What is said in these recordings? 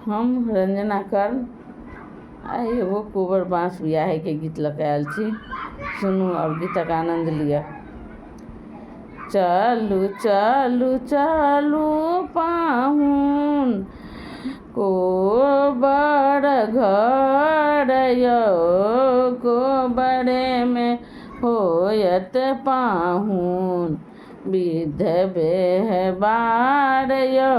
हम रंजना कर्ण आई एगो कोबर बाँस बियाहे के गीत लग आयल छी। सुनू और गीतक आनंद लिया। चलू चलू चलू पाहुन कोबर घर यो, कोबरे में होयत पाहुन विध व्यवहार यो,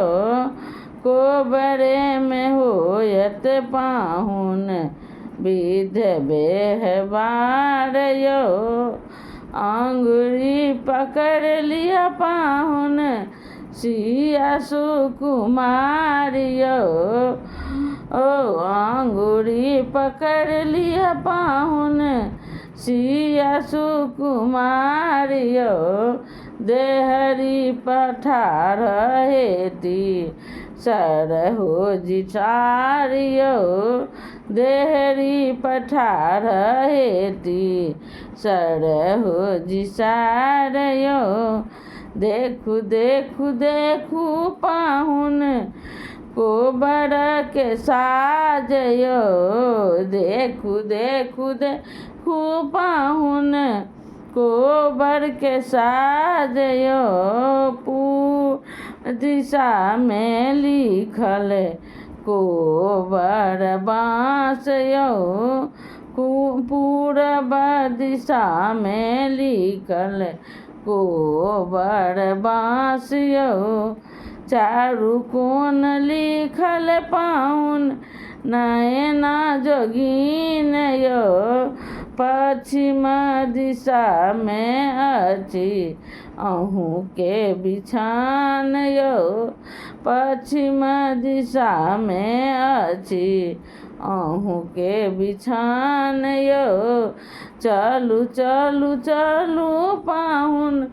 कोबरे में होयत पाहुन विध व्यवहार यो। अंगुरी पकड़ लिया पाहुन सिया सुकुमार यो, ओ अंगुरी पकड़ लिया पाहुन सिया सुकुमार यो। देहरी पठार हेती सरहो जिठार यो, देहरी पठार हेती सरहो जिसार यो। देखू देखू देखू पाहुन कोबर के साज यो, देखू देखू देखू पाहुन कोबर के साज यो। पूर्व दिशा में लिखल कोबर बाँस यो, पूरब दिशा में लिखल कोबर बाँस यो। चारू कोन लिखल पाहुन नयना जोगिन यो, पश्चिम दिशा में अछि अहूँ के बिछान यो, पश्चिम दिशा में अछि अहूँ के बिछान यो। चलू चलू चलू पाहुन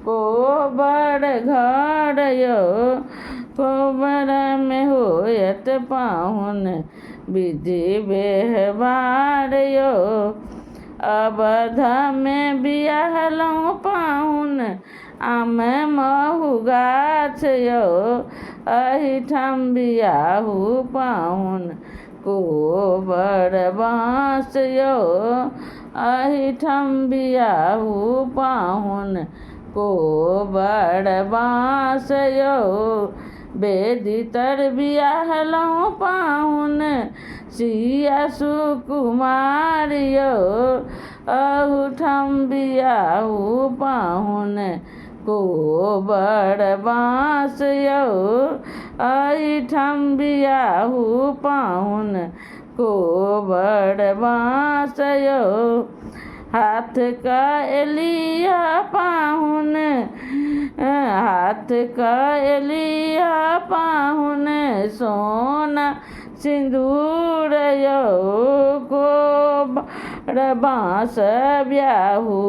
कोबर घर यो, कोबर में होयत पाहुन विधि व्यवहार यो। अवध में बियाहलहुँ पाहुन आम महु गाछ यो, एहिठाम बियाहू पाहुन कोबर बाँस यो, एहिठाम बियाहू पाहुन कोबर बाँस यो। बेदी तर बियाहलहुँ पाहुन सिया सुकुमार यो, अहूठाम बियाहू पाहुन कोबर बाँस यो, एहिठाम बियाहू पाहुन कोबर बाँस यो। हाथ का एलिया पाहुन, हाथ का एलिया पाहुन सोना सिंदूर यो, कोबर बाँस ब्याहू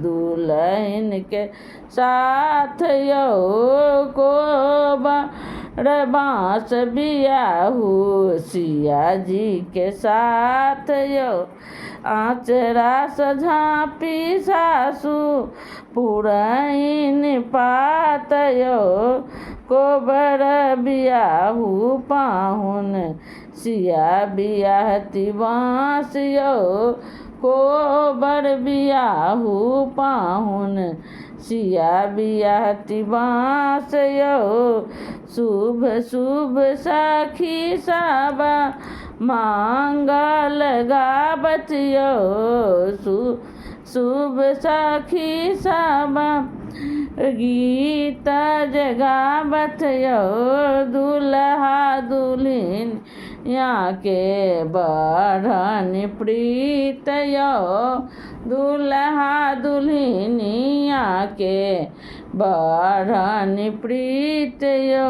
दुल्हन के साथ यो, कोबर बाँस बियाहू सिया जी के साथ यो। आचरा सझापी सासू पुरैन पात यो, कोबर बियाहू पाहुन सिया बियाहती बाँस यो, कोबर बियाहू पाहुन सिया बियाहती बाँस यो। शुभ शुभ सखी साबा मांगल गावत यो, शुभ सखी साबा गीत जगावत यो। दुल्हा दुल्हन यहाँ के बढ़न प्रीत यो, दुल्हा दुल्हन यहाँ के बढ़न प्रीत यो।